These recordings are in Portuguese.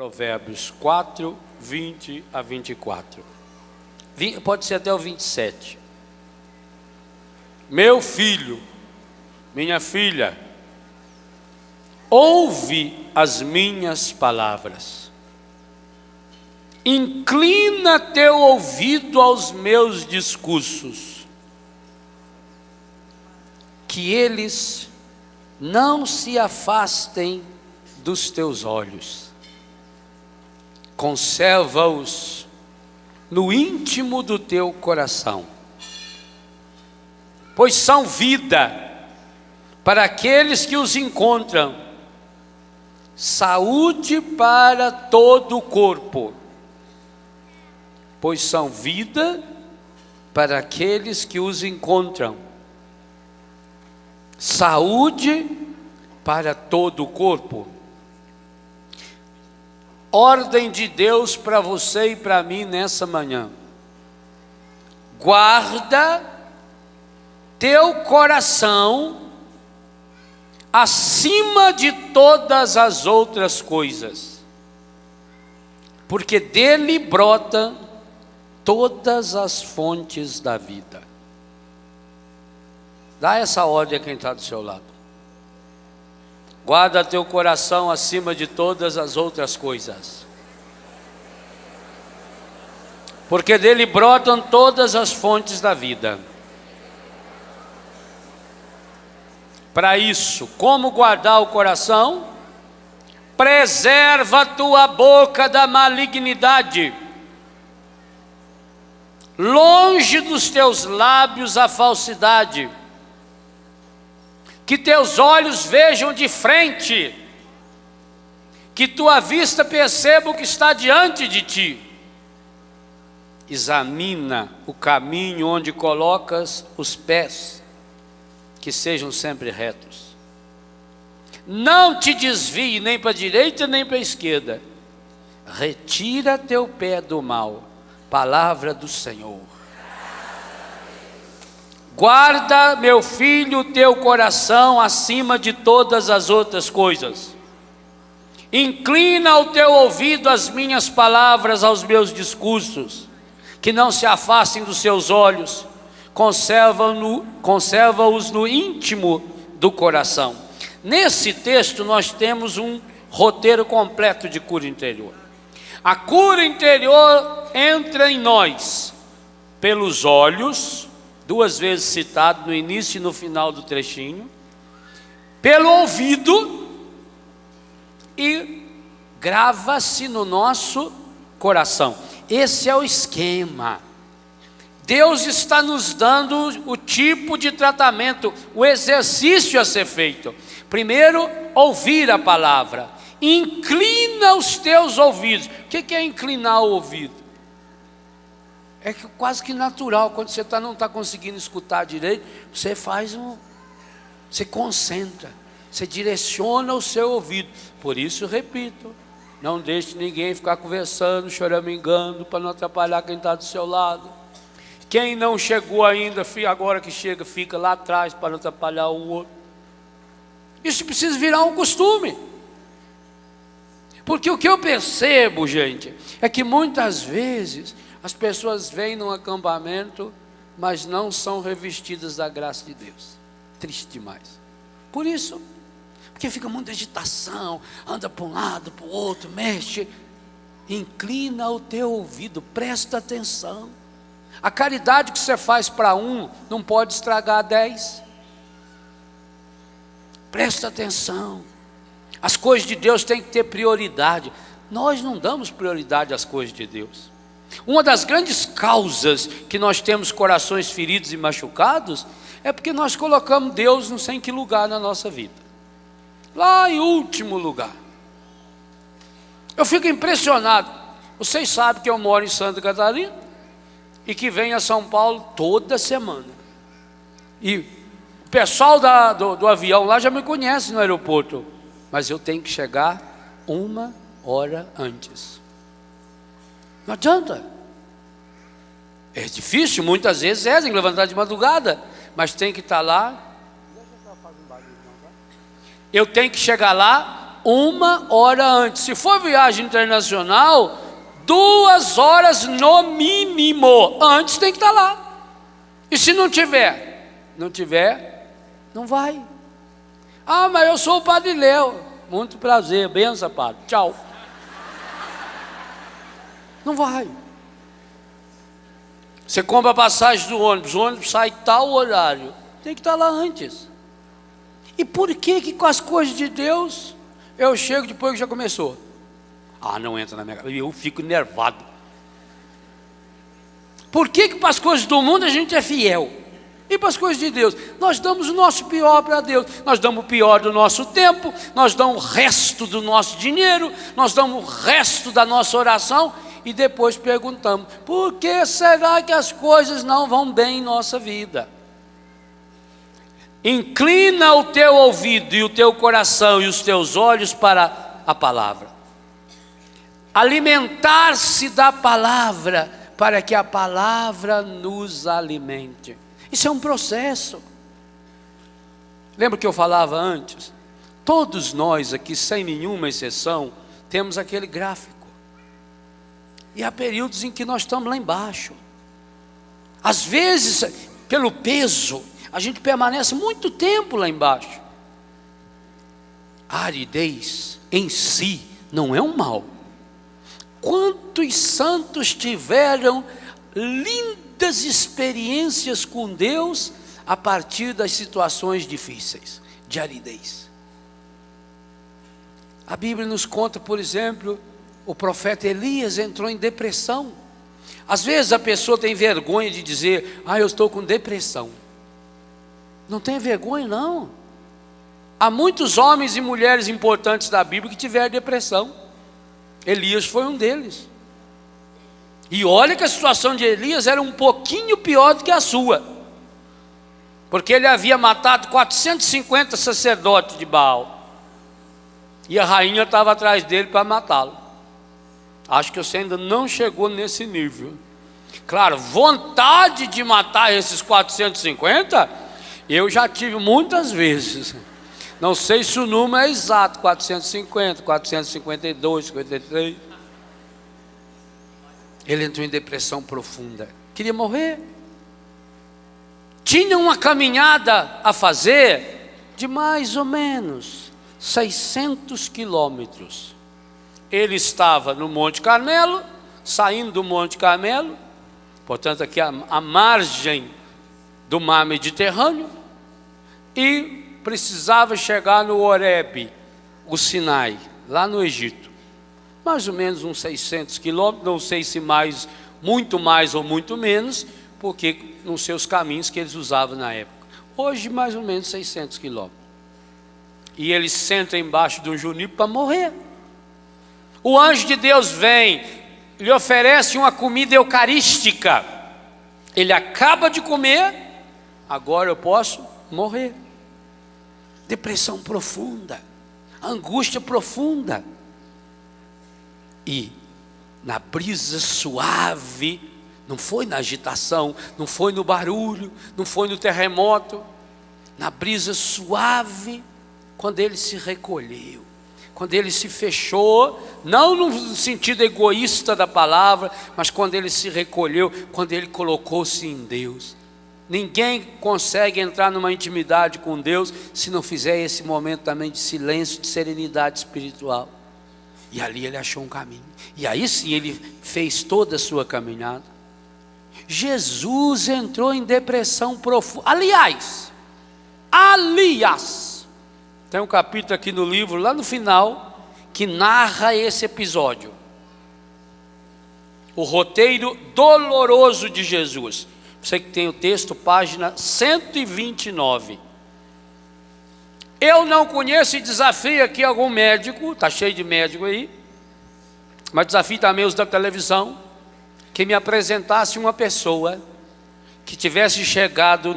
Provérbios 4, 20 a 24. Pode ser até o 27. Meu filho, minha filha, ouve as minhas palavras. Inclina teu ouvido aos meus discursos, que eles não se afastem dos teus olhos. Conserva-os no íntimo do teu coração, pois são vida para aqueles que os encontram, saúde para todo o corpo. Pois são vida para aqueles que os encontram, saúde para todo o corpo. Ordem de Deus para você e para mim nessa manhã: guarda teu coração acima de todas as outras coisas, porque dele brotam todas as fontes da vida. Dá essa ordem a quem está do seu lado. Guarda teu coração acima de todas as outras coisas, porque dele brotam todas as fontes da vida. Para isso, como guardar o coração? Preserva tua boca da malignidade, longe dos teus lábios a falsidade. Que teus olhos vejam de frente, que tua vista perceba o que está diante de ti. Examina o caminho onde colocas os pés, que sejam sempre retos. Não te desvie nem para a direita nem para a esquerda. Retira teu pé do mal. Palavra do Senhor. Guarda, meu filho, o teu coração acima de todas as outras coisas. Inclina o teu ouvido às minhas palavras, aos meus discursos, que não se afastem dos seus olhos. Conserva-os no íntimo do coração. Nesse texto nós temos um roteiro completo de cura interior. A cura interior entra em nós pelos olhos, duas vezes citado no início e no final do trechinho, pelo ouvido, e grava-se no nosso coração. Esse é o esquema. Deus está nos dando o tipo de tratamento, o exercício a ser feito. Primeiro, ouvir a palavra. Inclina os teus ouvidos. O que é inclinar o ouvido? É quase que natural. Quando você não está conseguindo escutar direito, você você concentra, você direciona o seu ouvido. Por isso, repito, não deixe ninguém ficar conversando, choramingando, para não atrapalhar quem está do seu lado. Quem não chegou ainda, agora que chega, fica lá atrás para não atrapalhar o outro. Isso precisa virar um costume. Porque o que eu percebo, gente, é que muitas vezes as pessoas vêm num acampamento, mas não são revestidas da graça de Deus. Triste demais. Por isso, porque fica muita agitação, anda para um lado, para o outro, mexe. Inclina o teu ouvido, presta atenção. A caridade que você faz para um, não pode estragar 10. Presta atenção. As coisas de Deus têm que ter prioridade. Nós não damos prioridade às coisas de Deus. Uma das grandes causas que nós temos corações feridos e machucados é porque nós colocamos Deus não sei em que lugar na nossa vida. Lá em último lugar. Eu fico impressionado. Vocês sabem que eu moro em Santa Catarina e que venho a São Paulo toda semana. E o pessoal do avião lá já me conhece no aeroporto. Mas eu tenho que chegar 1 hora antes. Não adianta. É difícil, muitas vezes tem que levantar de madrugada, mas tem que estar lá. Eu tenho que chegar lá 1 hora antes. Se for viagem internacional, 2 horas no mínimo antes tem que estar lá. E se não tiver, não vai. Ah, mas eu sou o Padre Léo. Muito prazer, benção, padre. Tchau. Não vai. Você compra a passagem do ônibus, o ônibus sai tal horário, tem que estar lá antes. E por que com as coisas de Deus eu chego depois que já começou? Ah, não entra na minha cabeça, eu fico nervado. Por que para as coisas do mundo a gente é fiel? E para as coisas de Deus? Nós damos o nosso pior para Deus. Nós damos o pior do nosso tempo, nós damos o resto do nosso dinheiro, nós damos o resto da nossa oração e depois perguntamos: por que será que as coisas não vão bem em nossa vida? Inclina o teu ouvido e o teu coração e os teus olhos para a palavra. Alimentar-se da palavra, para que a palavra nos alimente. Isso é um processo. Lembra que eu falava antes? Todos nós aqui, sem nenhuma exceção, temos aquele gráfico. E há períodos em que nós estamos lá embaixo. Às vezes, pelo peso, a gente permanece muito tempo lá embaixo. A aridez em si não é um mal. Quantos santos tiveram lindas experiências com Deus a partir das situações difíceis, de aridez. A Bíblia nos conta, por exemplo, o profeta Elias entrou em depressão. Às vezes a pessoa tem vergonha de dizer: ah, eu estou com depressão. Não tem vergonha, não. Há muitos homens e mulheres importantes da Bíblia que tiveram depressão. Elias foi um deles. E olha que a situação de Elias era um pouquinho pior do que a sua, porque ele havia matado 450 sacerdotes de Baal, e a rainha estava atrás dele para matá-lo. Acho que você ainda não chegou nesse nível. Claro, vontade de matar esses 450, eu já tive muitas vezes. Não sei se o número é exato, 450, 452, 53. Ele entrou em depressão profunda, queria morrer. Tinha uma caminhada a fazer de mais ou menos 600 quilômetros. Ele estava no Monte Carmelo, saindo do Monte Carmelo, portanto aqui a margem do mar Mediterrâneo, e precisava chegar no Horebe, o Sinai, lá no Egito. Mais ou menos uns 600 quilômetros, não sei se mais, muito mais ou muito menos, porque nos seus caminhos que eles usavam na época. Hoje mais ou menos 600 quilômetros. E ele senta embaixo de um juniper para morrer. O anjo de Deus vem, lhe oferece uma comida eucarística. Ele acaba de comer, agora eu posso morrer. Depressão profunda, angústia profunda. E na brisa suave, não foi na agitação, não foi no barulho, não foi no terremoto, na brisa suave, quando ele se recolheu, quando ele se fechou, não no sentido egoísta da palavra, mas quando ele se recolheu, quando ele colocou-se em Deus. Ninguém consegue entrar numa intimidade com Deus se não fizer esse momento também de silêncio, de serenidade espiritual. E ali ele achou um caminho. E aí sim ele fez toda a sua caminhada. Jesus entrou em depressão profunda. Aliás, tem um capítulo aqui no livro, lá no final, que narra esse episódio. O roteiro doloroso de Jesus. Você que tem o texto, página 129. Eu não conheço e desafio aqui algum médico, está cheio de médico aí, mas desafio também os da televisão, que me apresentasse uma pessoa que tivesse chegado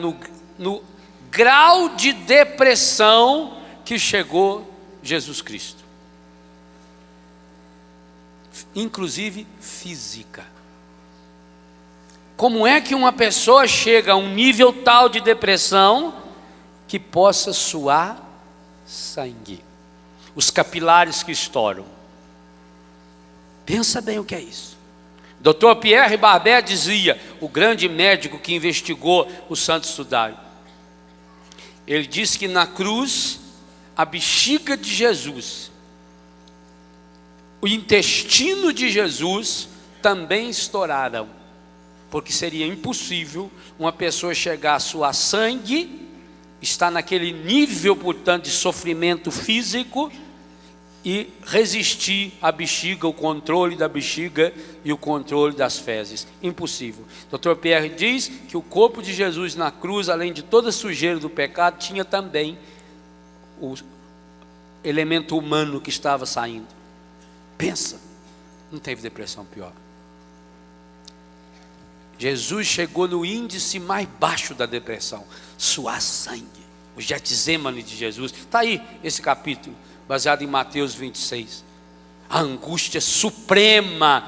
no grau de depressão que chegou Jesus Cristo, inclusive física. Como é que uma pessoa chega a um nível tal de depressão que possa suar sangue? os capilares que estouram. Pensa bem o que é isso. Dr. Pierre Barbet dizia, o grande médico que investigou o Santo Sudário, ele disse que na cruz, a bexiga de Jesus, o intestino de Jesus também estouraram, porque seria impossível uma pessoa chegar a suar sangue, estar naquele nível, portanto, de sofrimento físico e resistir à bexiga, o controle da bexiga e o controle das fezes. Impossível. Dr. Pierre diz que o corpo de Jesus na cruz, além de toda a sujeira do pecado, tinha também o elemento humano que estava saindo. Pensa, não teve depressão pior. Jesus chegou no índice mais baixo da depressão, suar sangue, o Getsemane de Jesus. Está aí esse capítulo, baseado em Mateus 26. A angústia suprema.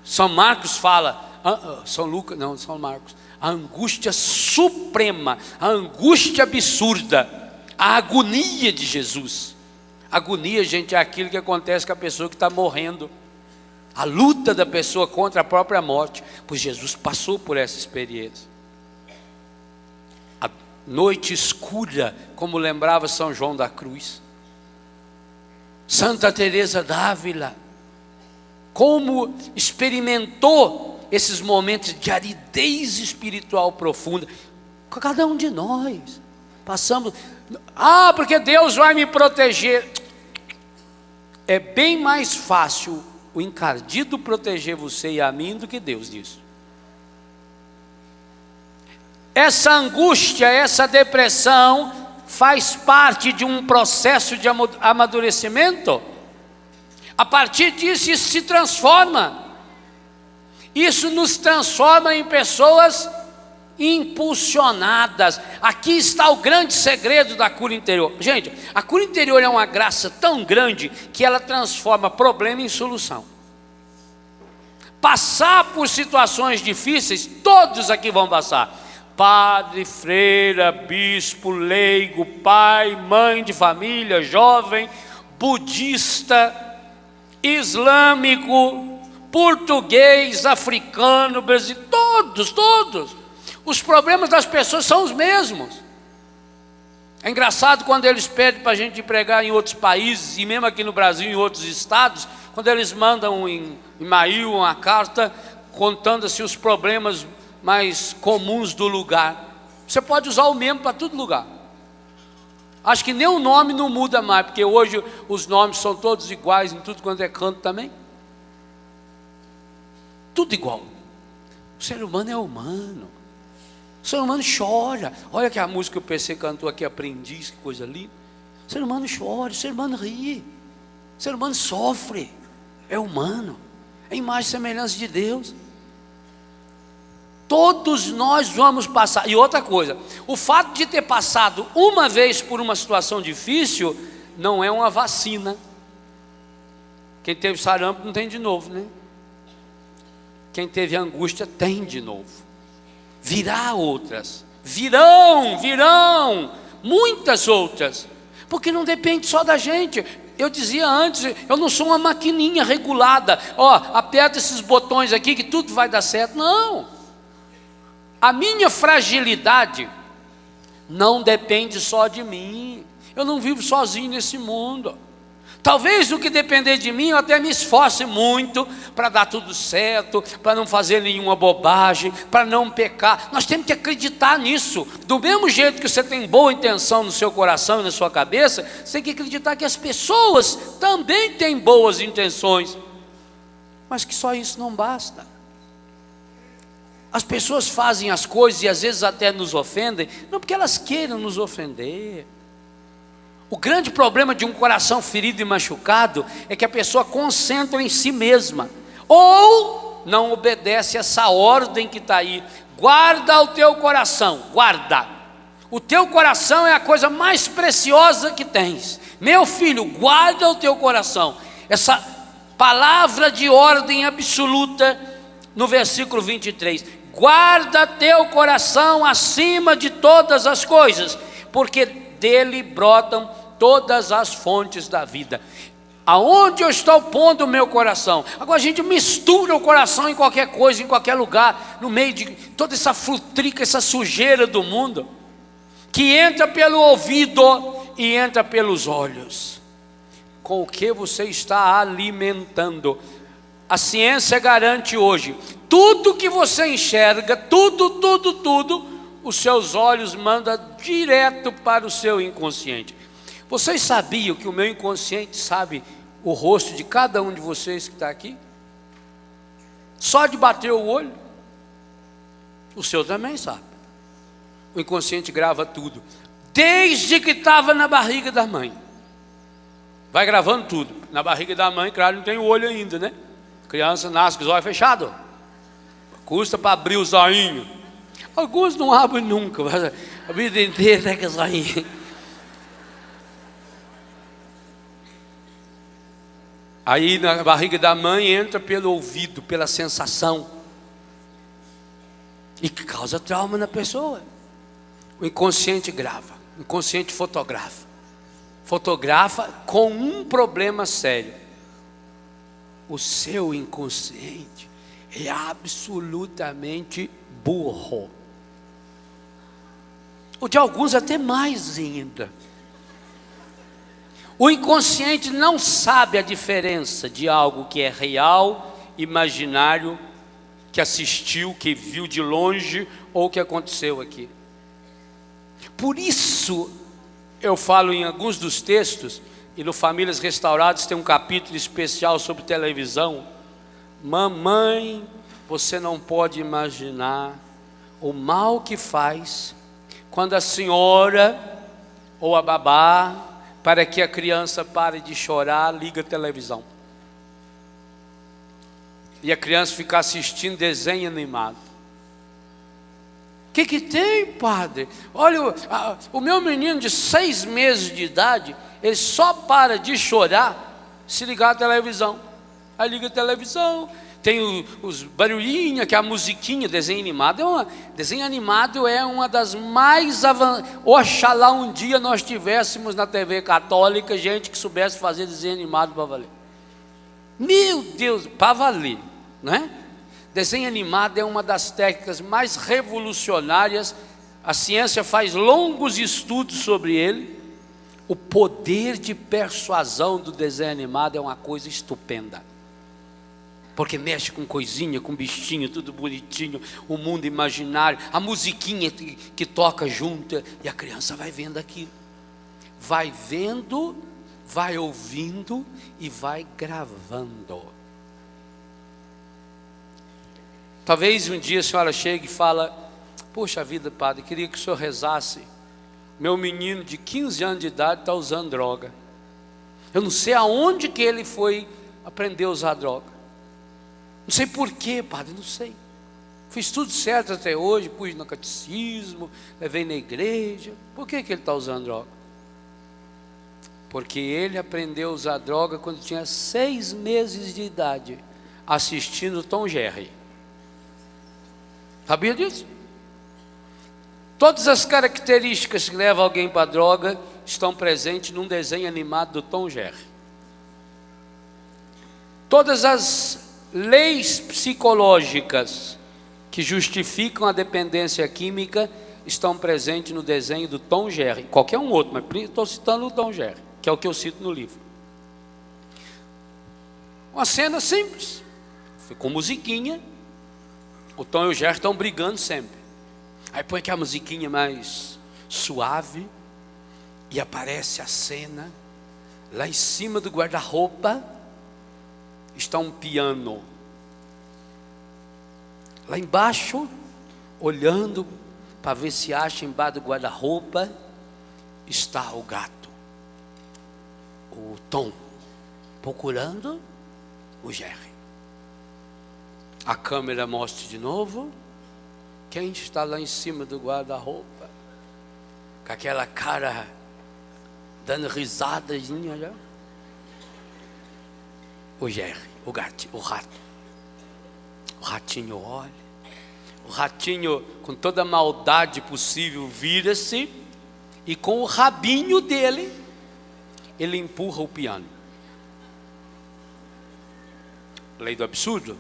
São Marcos fala, São Lucas, não, São Marcos. A angústia suprema, a angústia absurda, a agonia de Jesus. Agonia, gente, é aquilo que acontece com a pessoa que está morrendo. A luta da pessoa contra a própria morte. Pois Jesus passou por essa experiência. A noite escura, como lembrava São João da Cruz. Santa Teresa d'Ávila, como experimentou esses momentos de aridez espiritual profunda. Cada um de nós passamos. Porque Deus vai me proteger. É bem mais fácil o encardido proteger você e a mim do que Deus disso. Essa angústia, essa depressão faz parte de um processo de amadurecimento. A partir disso, isso se transforma. Isso nos transforma em pessoas impulsionadas. Aqui está o grande segredo da cura interior. Gente, a cura interior é uma graça tão grande que ela transforma problema em solução. Passar por situações difíceis, todos aqui vão passar. Padre, freira, bispo, leigo, pai, mãe de família, jovem, budista, islâmico, português, africano, brasileiro, todos. Os problemas das pessoas são os mesmos. É engraçado quando eles pedem para a gente pregar em outros países, e mesmo aqui no Brasil, em outros estados, quando eles mandam em e-mail uma carta contando assim os problemas mais comuns do lugar. Você pode usar o mesmo para todo lugar. Acho que nem o nome não muda mais, porque hoje os nomes são todos iguais em tudo quanto é canto também. Tudo igual. O ser humano é humano. O ser humano chora. Olha que a música que o PC cantou aqui, Aprendiz, que coisa linda. O ser humano chora, o ser humano ri, o ser humano sofre. É humano, é imagem e semelhança de Deus. Todos nós vamos passar. E outra coisa, o fato de ter passado uma vez por uma situação difícil não é uma vacina. Quem teve sarampo não tem de novo, né? Quem teve angústia tem de novo. Virá outras, virão muitas outras, porque não depende só da gente. Eu dizia antes, eu não sou uma maquininha regulada, aperta esses botões aqui que tudo vai dar certo. Não, a minha fragilidade não depende só de mim. Eu não vivo sozinho nesse mundo. Talvez no que depender de mim, eu até me esforce muito para dar tudo certo, para não fazer nenhuma bobagem, para não pecar. Nós temos que acreditar nisso. Do mesmo jeito que você tem boa intenção no seu coração e na sua cabeça, você tem que acreditar que as pessoas também têm boas intenções, mas que só isso não basta. As pessoas fazem as coisas e às vezes até nos ofendem, não porque elas queiram nos ofender. O grande problema de um coração ferido e machucado é que a pessoa concentra em si mesma, ou não obedece essa ordem que está aí. Guarda o teu coração, guarda. O teu coração é a coisa mais preciosa que tens. Meu filho, guarda o teu coração. Essa palavra de ordem absoluta no versículo 23. Guarda teu coração acima de todas as coisas, porque dele brotam todas as fontes da vida. Aonde eu estou pondo o meu coração? Agora a gente mistura o coração em qualquer coisa, em qualquer lugar, no meio de toda essa frutrica, essa sujeira do mundo, que entra pelo ouvido e entra pelos olhos. Com o que você está alimentando? A ciência garante hoje, tudo que você enxerga, tudo, os seus olhos mandam direto para o seu inconsciente. Vocês sabiam que o meu inconsciente sabe o rosto de cada um de vocês que está aqui? Só de bater o olho. O seu também sabe. O inconsciente grava tudo, desde que estava na barriga da mãe. Vai gravando tudo. Na barriga da mãe, claro, não tem o olho ainda, né? A criança nasce com os olhos fechados. Custa para abrir o zoinho. Alguns não abrem nunca, mas a vida inteira é que zoinho. Aí na barriga da mãe entra pelo ouvido, pela sensação, e que causa trauma na pessoa. O inconsciente grava, o inconsciente fotografa com um problema sério. O seu inconsciente é absolutamente burro. O de alguns até mais ainda. O inconsciente não sabe a diferença de algo que é real, imaginário, que assistiu, que viu de longe ou que aconteceu aqui. Por isso, eu falo em alguns dos textos, e no Famílias Restauradas tem um capítulo especial sobre televisão. Mamãe, você não pode imaginar o mal que faz quando a senhora ou a babá, para que a criança pare de chorar, liga a televisão. E a criança fica assistindo desenho animado. O que tem, padre? Olha, o meu menino de 6 meses de idade, ele só para de chorar se ligar a televisão. Aí liga a televisão, tem os barulhinhos, que é a musiquinha. Desenho animado é uma das mais avançadas. Oxalá um dia nós tivéssemos na TV católica gente que soubesse fazer desenho animado para valer. Meu Deus, para valer, não é? Desenho animado é uma das técnicas mais revolucionárias. A ciência faz longos estudos sobre ele. O poder de persuasão do desenho animado é uma coisa estupenda. Porque mexe com coisinha, com bichinho, tudo bonitinho, o mundo imaginário, a musiquinha que toca junto, e a criança vai vendo aquilo. Vai vendo, vai ouvindo e vai gravando. Talvez um dia a senhora chegue e fala: poxa vida, padre, queria que o senhor rezasse. Meu menino de 15 anos de idade está usando droga. Eu não sei aonde que ele foi aprender a usar droga. Não sei porquê, padre, não sei. Fiz tudo certo até hoje, pus no catecismo, levei na igreja. Por que ele está usando droga? Porque ele aprendeu a usar droga quando tinha 6 meses de idade, assistindo Tom Jerry. Sabia disso? Todas as características que levam alguém para a droga estão presentes num desenho animado do Tom Jerry. Todas as leis psicológicas que justificam a dependência química estão presentes no desenho do Tom Jerry. Qualquer um outro, mas estou citando o Tom Jerry, que é o que eu cito no livro. Uma cena simples, com musiquinha. O Tom e o Jerry estão brigando sempre. Aí põe aquela musiquinha mais suave e aparece a cena. Lá em cima do guarda-roupa está um piano. Lá embaixo, olhando para ver se acha embaixo do guarda-roupa, está o gato, o Tom, procurando o Jerry. A câmera mostra de novo quem está lá em cima do guarda-roupa, com aquela cara dando risadazinha já. O Jerry, o gato, o rato. O ratinho olha, o ratinho com toda a maldade possível vira-se e com o rabinho dele ele empurra o piano. Lei do absurdo.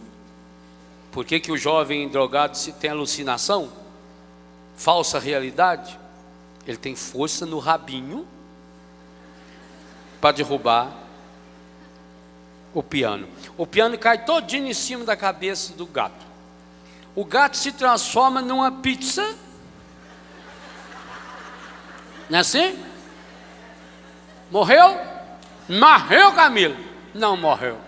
Por que o jovem drogado tem alucinação? Falsa realidade. Ele tem força no rabinho para derrubar o piano. O piano cai todinho em cima da cabeça do gato. O gato se transforma numa pizza. Não é assim? Morreu? Morreu, Camilo? Não morreu.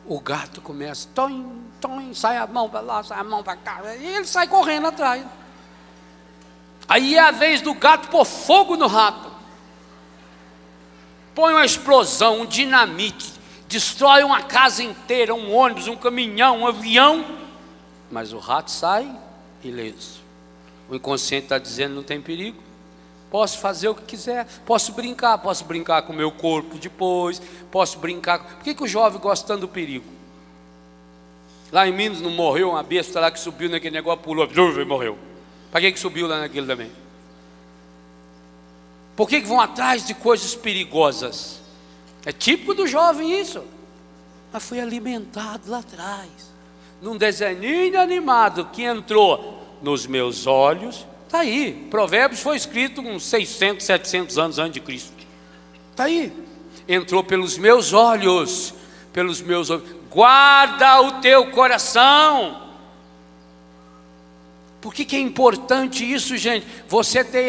O gato começa, toim, toim, sai a mão para lá, sai a mão para cá, e ele sai correndo atrás. Aí é a vez do gato pôr fogo no rato. Põe uma explosão, um dinamite, destrói uma casa inteira, um ônibus, um caminhão, um avião, mas o rato sai ileso. O inconsciente está dizendo: não tem perigo, posso fazer o que quiser, posso brincar com o meu corpo depois, posso brincar. Por que o jovem gosta tanto do perigo? Lá em Minas não morreu uma besta lá que subiu naquele negócio, pulou e morreu. Para que subiu lá naquilo também? Por que vão atrás de coisas perigosas? É típico do jovem isso. Mas foi alimentado lá atrás, num desenho animado que entrou nos meus olhos. Está aí, Provérbios foi escrito uns 600, 700 anos antes de Cristo. Está aí, entrou pelos meus olhos, guarda o teu coração. Por que é importante isso, gente? Você ter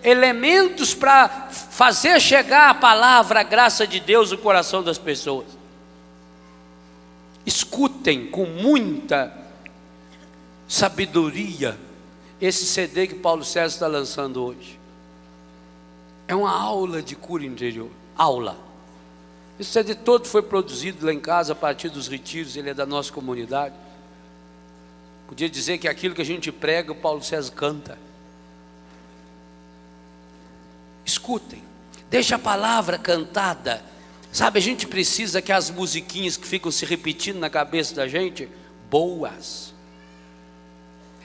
elementos para fazer chegar a palavra, a graça de Deus no coração das pessoas. Escutem com muita sabedoria esse CD que Paulo César está lançando hoje. É uma aula de cura interior. Aula. Esse CD todo foi produzido lá em casa a partir dos retiros. Ele é da nossa comunidade. Podia dizer que aquilo que a gente prega, o Paulo César canta. Escutem, deixa a palavra cantada. Sabe, a gente precisa que as musiquinhas que ficam se repetindo na cabeça da gente, boas.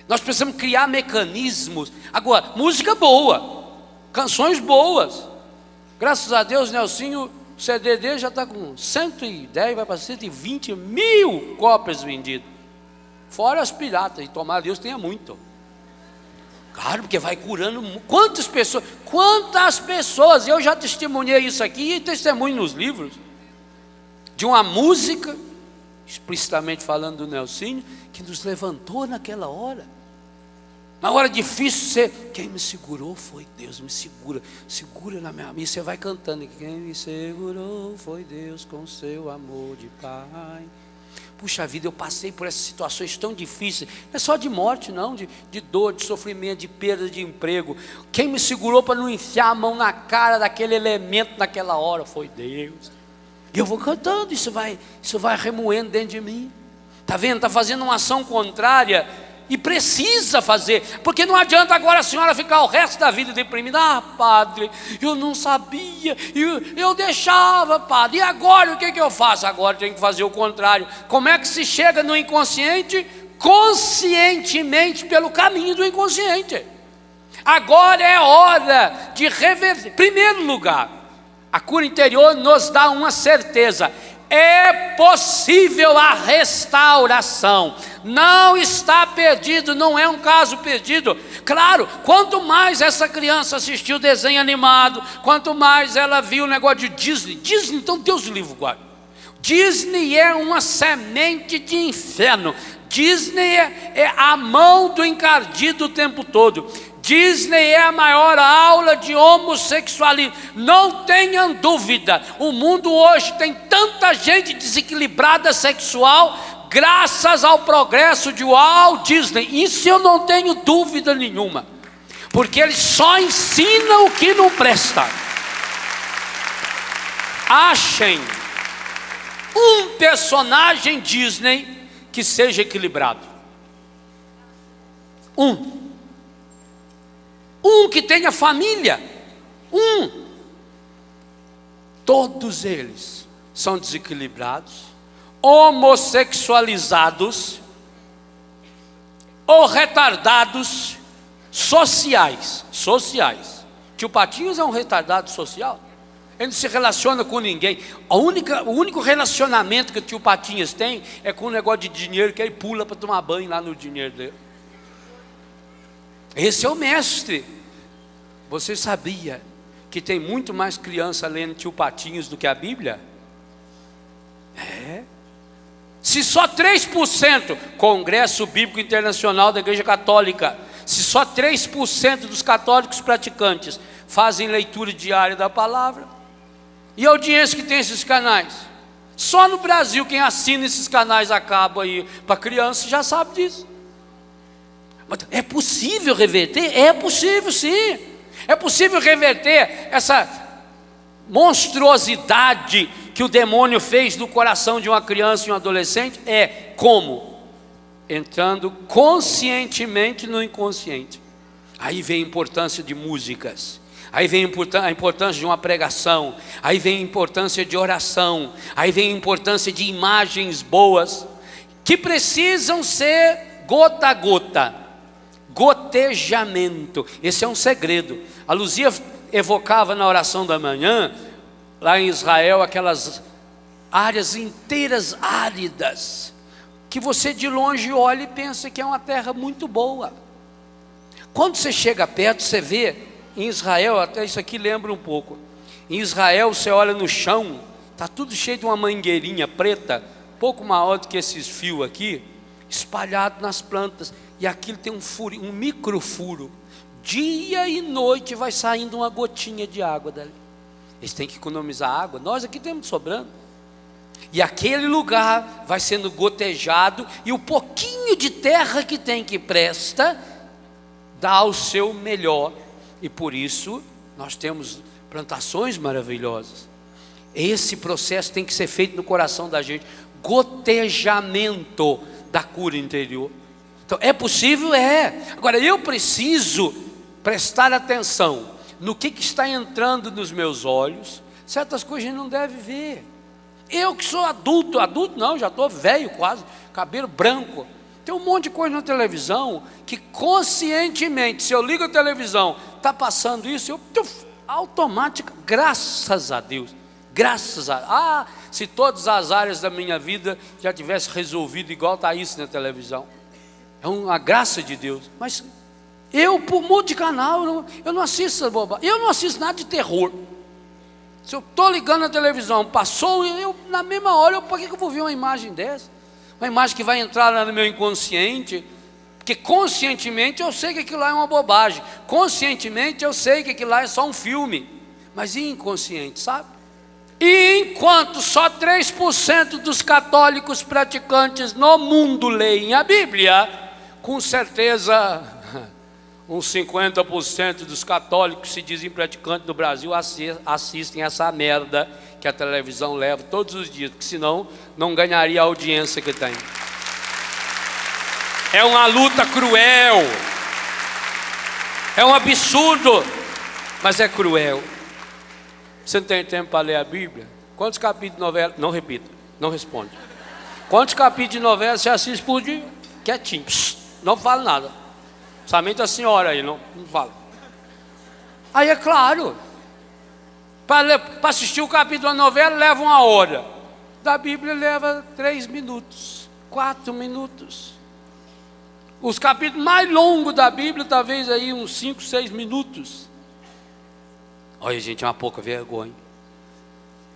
Nós precisamos criar mecanismos. Agora, música boa, canções boas. Graças a Deus, Nelsinho, o CD dele já está com 110, vai para 120 mil cópias vendidas. Fora as piratas, e tomara Deus tenha muito. Claro, porque vai curando. Quantas pessoas, eu já testemunhei isso aqui e testemunho nos livros, de uma música, explicitamente falando do Nelsinho, que nos levantou naquela hora. Na hora difícil, quem me segurou foi Deus, me segura na minha mão. E você vai cantando, quem me segurou foi Deus com seu amor de Pai. Puxa vida, eu passei por essas situações tão difíceis, não é só de morte não, de dor, de sofrimento, de perda de emprego. Quem me segurou para não enfiar a mão na cara daquele elemento naquela hora foi Deus. E eu vou cantando, isso vai remoendo dentro de mim. Está vendo? Está fazendo uma ação contrária. E precisa fazer, porque não adianta agora a senhora ficar o resto da vida deprimida. Ah, padre, eu não sabia, eu deixava, padre, e agora o que eu faço? Agora tem que fazer o contrário. Como é que se chega no inconsciente? Conscientemente, pelo caminho do inconsciente. Agora é hora de reverter. Primeiro lugar, a cura interior nos dá uma certeza: é possível a restauração. Não está perdido, não é um caso perdido. Claro, quanto mais essa criança assistiu desenho animado, quanto mais ela viu o negócio de Disney, então Deus o livre guarda. Disney é uma semente de inferno. Disney é a mão do encardido o tempo todo. Disney é a maior aula de homossexualismo. Não tenham dúvida, o mundo hoje tem tanta gente desequilibrada sexual, graças ao progresso de Walt Disney. Isso eu não tenho dúvida nenhuma, porque ele só ensina o que não presta. Achem um personagem Disney que seja equilibrado. Um que tenha família. Todos eles são desequilibrados, homossexualizados ou retardados sociais. Tio Patinhas é um retardado social. Ele não se relaciona com ninguém. O único relacionamento que o tio Patinhas tem é com um negócio de dinheiro, que ele pula para tomar banho lá no dinheiro dele. Esse é o mestre. Você sabia que tem muito mais criança lendo tio Patinhas do que a Bíblia? É. Se só 3%, Congresso Bíblico Internacional da Igreja Católica, se só 3% dos católicos praticantes fazem leitura diária da palavra, e a audiência que tem esses canais? Só no Brasil quem assina esses canais a cabo aí para criança já sabe disso. Mas é possível reverter? É possível, sim. É possível reverter essa monstruosidade que o demônio fez no coração de uma criança e um adolescente. É como? Entrando conscientemente no inconsciente. Aí vem a importância de músicas, aí vem a importância de uma pregação, aí vem a importância de oração, aí vem a importância de imagens boas, que precisam ser gota a gota, gotejamento. Esse é um segredo. A Luzia evocava na oração da manhã, lá em Israel, aquelas áreas inteiras áridas, que você de longe olha e pensa que é uma terra muito boa. Quando você chega perto, você vê, em Israel, até isso aqui lembra um pouco, em Israel você olha no chão, está tudo cheio de uma mangueirinha preta, pouco maior do que esses fios aqui, espalhado nas plantas, e aquilo tem um micro furo, dia e noite vai saindo uma gotinha de água dali. Eles têm que economizar água, nós aqui temos sobrando, e aquele lugar vai sendo gotejado, e o pouquinho de terra que tem que presta, dá o seu melhor, e por isso nós temos plantações maravilhosas. Esse processo tem que ser feito no coração da gente, gotejamento da cura interior. Então é possível? É. Agora eu preciso prestar atenção no que está entrando nos meus olhos. Certas coisas a gente não deve ver. Eu que sou adulto não, já estou velho quase, cabelo branco. Tem um monte de coisa na televisão que conscientemente, se eu ligo a televisão, está passando isso, eu automático, graças a Deus, se todas as áreas da minha vida já tivesse resolvido igual está isso na televisão, é uma graça de Deus. Mas eu mudo de canal, eu não assisto essa bobagem, eu não assisto nada de terror. Se eu estou ligando a televisão, passou, na mesma hora, por que eu vou ver uma imagem dessa? Uma imagem que vai entrar lá no meu inconsciente, porque conscientemente eu sei que aquilo lá é uma bobagem, conscientemente eu sei que aquilo lá é só um filme, mas inconsciente, sabe? E enquanto só 3% dos católicos praticantes no mundo leem a Bíblia, com certeza uns 50% dos católicos que se dizem praticantes no Brasil assistem essa merda que a televisão leva todos os dias, porque senão não ganharia a audiência que tem. É uma luta cruel, é um absurdo, mas é cruel. Você não tem tempo para ler a Bíblia? Quantos capítulos de novela? Não repita, não responde. Quantos capítulos de novela você assiste por dia? Quietinho, não fala nada. Somente a senhora aí, não fala. Aí é claro, para assistir o capítulo da novela leva 1 hora, da Bíblia leva 3 minutos, 4 minutos. Os capítulos mais longos da Bíblia, talvez aí uns 5, 6 minutos. Olha, gente, é uma pouca vergonha.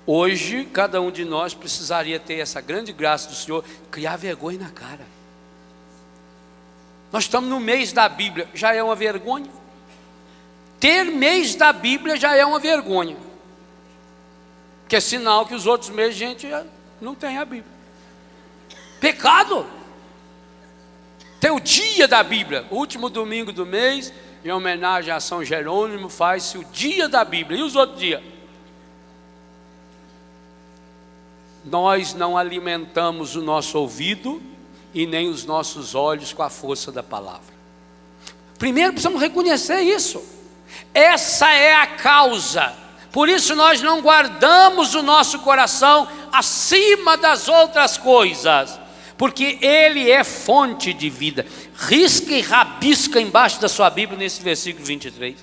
Hoje, cada um de nós precisaria ter essa grande graça do Senhor, criar vergonha na cara. Nós estamos no mês da Bíblia, já é uma vergonha. Ter mês da Bíblia já é uma vergonha, que é sinal que os outros meses a gente não tem a Bíblia. Pecado. Tem o dia da Bíblia, o último domingo do mês, em homenagem a São Jerônimo, faz-se o dia da Bíblia. E os outros dias? Nós não alimentamos o nosso ouvido e nem os nossos olhos com a força da palavra. Primeiro precisamos reconhecer isso. Essa é a causa. Por isso nós não guardamos o nosso coração acima das outras coisas, porque ele é fonte de vida. Risca e rabisca embaixo da sua Bíblia nesse versículo 23.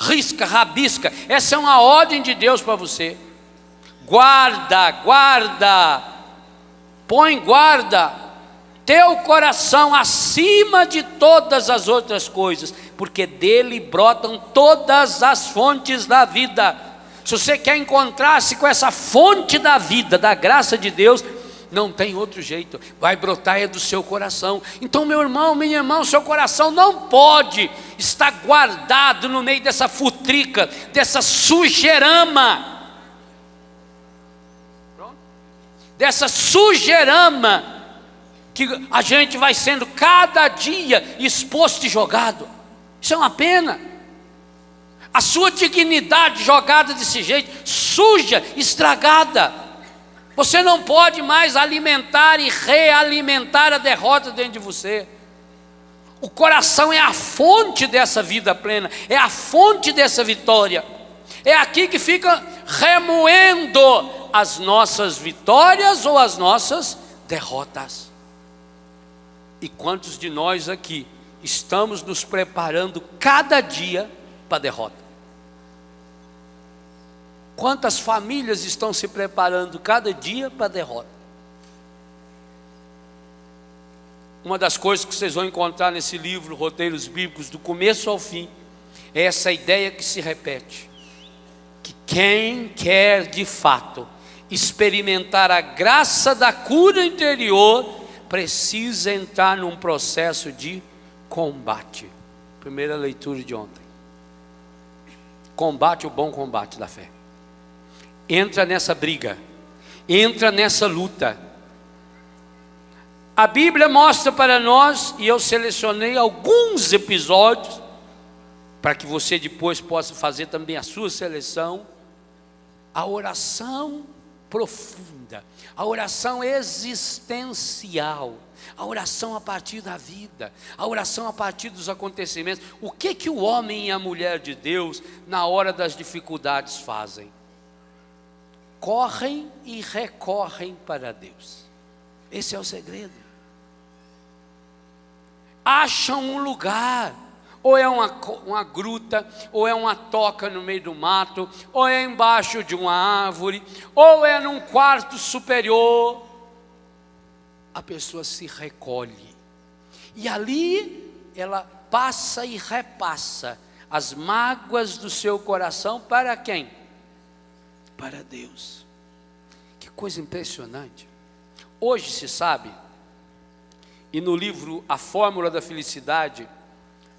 risca, rabisca. Essa é uma ordem de Deus para você. Guarda, guarda, põe guarda teu coração acima de todas as outras coisas, porque dele brotam todas as fontes da vida. Se você quer encontrar-se com essa fonte da vida, da graça de Deus, não tem outro jeito, vai brotar é do seu coração. Então, meu irmão, minha irmã, seu coração não pode estar guardado no meio dessa futrica, dessa sujeirama, dessa sujeirama, que a gente vai sendo cada dia exposto e jogado. Isso é uma pena. A sua dignidade jogada desse jeito, suja, estragada. Você não pode mais alimentar e realimentar a derrota dentro de você. O coração é a fonte dessa vida plena, é a fonte dessa vitória. É aqui que fica remoendo as nossas vitórias ou as nossas derrotas. E quantos de nós aqui estamos nos preparando cada dia para a derrota? Quantas famílias estão se preparando cada dia para a derrota? Uma das coisas que vocês vão encontrar nesse livro, Roteiros Bíblicos, do começo ao fim, é essa ideia que se repete: que quem quer de fato experimentar a graça da cura interior, precisa entrar num processo de combate. Primeira leitura de ontem. Combate, o bom combate da fé. Entra nessa briga, entra nessa luta. A Bíblia mostra para nós, e eu selecionei alguns episódios, para que você depois possa fazer também a sua seleção, a oração profunda, a oração existencial, a oração a partir da vida, a oração a partir dos acontecimentos. O que o homem e a mulher de Deus, na hora das dificuldades, fazem? Correm e recorrem para Deus. Esse é o segredo. Acham um lugar, ou é uma gruta, ou é uma toca no meio do mato, ou é embaixo de uma árvore, ou é num quarto superior. A pessoa se recolhe, e ali ela passa e repassa as mágoas do seu coração para quem? Para Deus. Que coisa impressionante. Hoje se sabe, e no livro A Fórmula da Felicidade,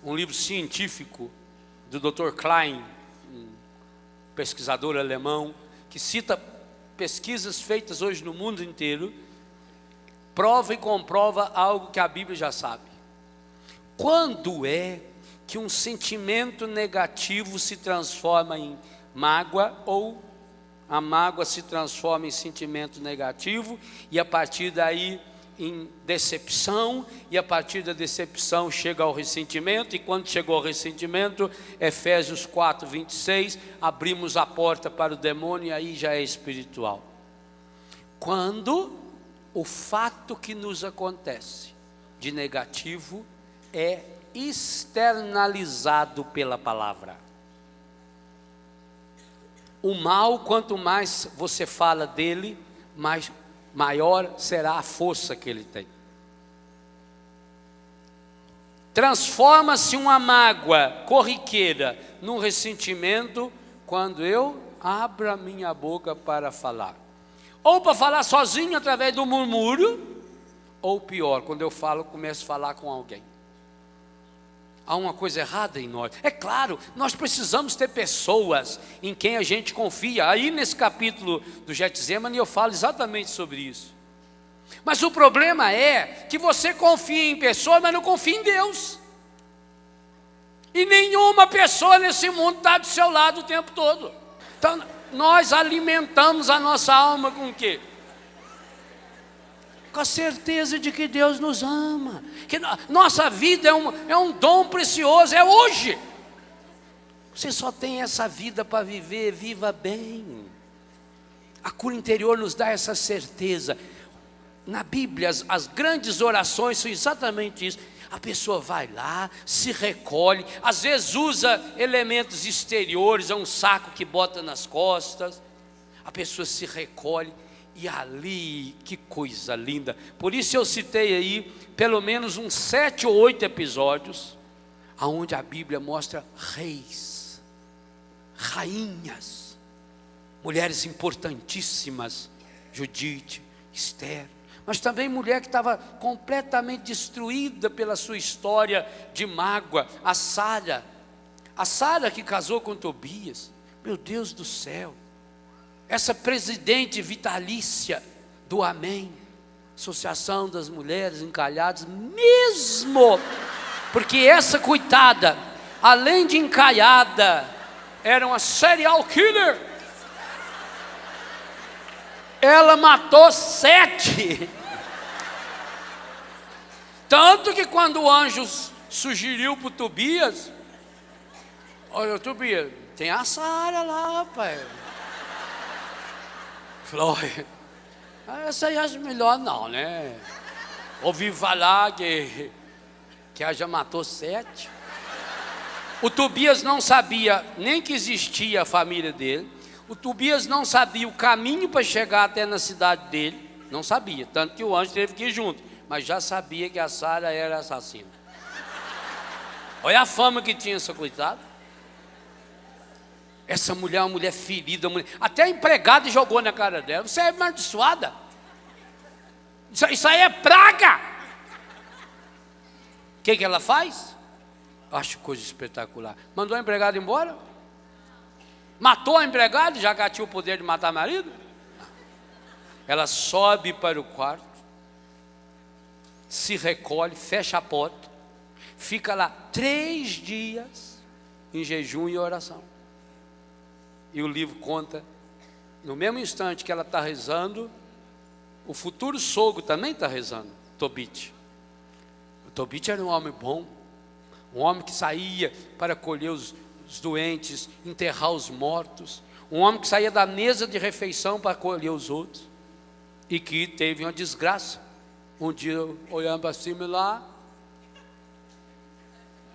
um livro científico do Dr. Klein, um pesquisador alemão, que cita pesquisas feitas hoje no mundo inteiro, prova e comprova algo que a Bíblia já sabe. Quando é que um sentimento negativo se transforma em mágoa, ou a mágoa se transforma em sentimento negativo, e a partir daí em decepção, e a partir da decepção chega ao ressentimento, e quando chegou ao ressentimento, Efésios 4, 26, abrimos a porta para o demônio, e aí já é espiritual. Quando o fato que nos acontece de negativo é externalizado pela palavra. O mal, quanto mais você fala dele, maior será a força que ele tem. Transforma-se uma mágoa corriqueira num ressentimento quando eu abro a minha boca para falar. Ou para falar sozinho através do murmúrio, ou pior, quando eu começo a falar com alguém. Há uma coisa errada em nós. É claro, nós precisamos ter pessoas em quem a gente confia. Aí nesse capítulo do Getsemane eu falo exatamente sobre isso. Mas o problema é que você confia em pessoas, mas não confia em Deus. E nenhuma pessoa nesse mundo está do seu lado o tempo todo. Então nós alimentamos a nossa alma com o quê? Com a certeza de que Deus nos ama, que nossa vida é um dom precioso, é hoje. Você só tem essa vida para viver, viva bem. A cura interior nos dá essa certeza. Na Bíblia, as grandes orações são exatamente isso. A pessoa vai lá, se recolhe, às vezes usa elementos exteriores, é um saco que bota nas costas. A pessoa se recolhe e ali, que coisa linda. Por isso eu citei aí pelo menos uns 7 ou 8 episódios aonde a Bíblia mostra reis, rainhas, mulheres importantíssimas, Judite, Esther, mas também mulher que estava completamente destruída pela sua história de mágoa, a Sara que casou com Tobias. Meu Deus do céu, essa presidente vitalícia do Amém, Associação das Mulheres Encalhadas, mesmo porque essa coitada, além de encalhada, era uma serial killer. Ela matou 7. Tanto que quando o anjo sugeriu para o Tobias, olha, Tobias, tem a Sara lá, rapaz. Falou, essa aí acho melhor não, né? Ouvi falar que ela já matou 7. O Tobias não sabia nem que existia a família dele. O Tobias não sabia o caminho para chegar até na cidade dele. Não sabia, tanto que o anjo teve que ir junto. Mas já sabia que a Sara era assassina. Olha a fama que tinha essa coitada. Essa mulher é uma mulher ferida, até a empregada jogou na cara dela. Você é amaldiçoada. Isso aí é praga. O que ela faz? Acho coisa espetacular. Mandou a empregada embora? Matou a empregada, já que ela tinha o poder de matar o marido? Ela sobe para o quarto, se recolhe, fecha a porta, fica lá 3 dias em jejum e oração. E o livro conta, no mesmo instante que ela está rezando, o futuro sogro também está rezando, Tobit. O Tobit era um homem bom, um homem que saía para colher os doentes, enterrar os mortos, um homem que saía da mesa de refeição para colher os outros, e que teve uma desgraça. Um dia, olhando para cima lá,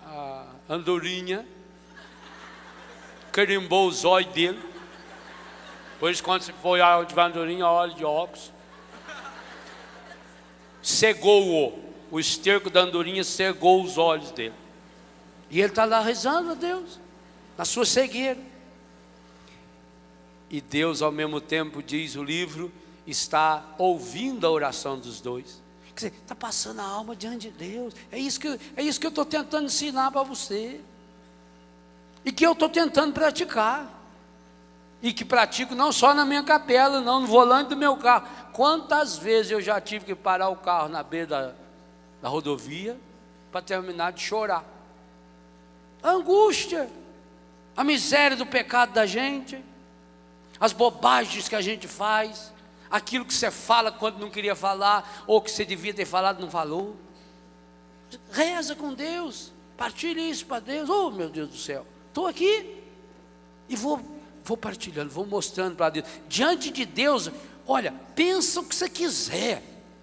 a andorinha carimbou os olhos dele. Pois quando você foi a andorinha, olha de óculos, cegou-o. O esterco da andorinha cegou os olhos dele. E ele está lá rezando a Deus, na sua cegueira. E Deus, ao mesmo tempo, diz o livro, está ouvindo a oração dos dois. Quer dizer, está passando a alma diante de Deus. É isso que eu estou tentando ensinar para você. E que eu estou tentando praticar. E que pratico não só na minha capela, não, no volante do meu carro. Quantas vezes eu já tive que parar o carro na beira da rodovia para terminar de chorar. A angústia, a miséria do pecado da gente, as bobagens que a gente faz, aquilo que você fala quando não queria falar, ou que você devia ter falado não falou. Reza com Deus, partilha isso para Deus. Oh, meu Deus do céu, estou aqui e vou partilhando, vou mostrando para Deus. Diante de Deus, olha, pensa o que você quiser.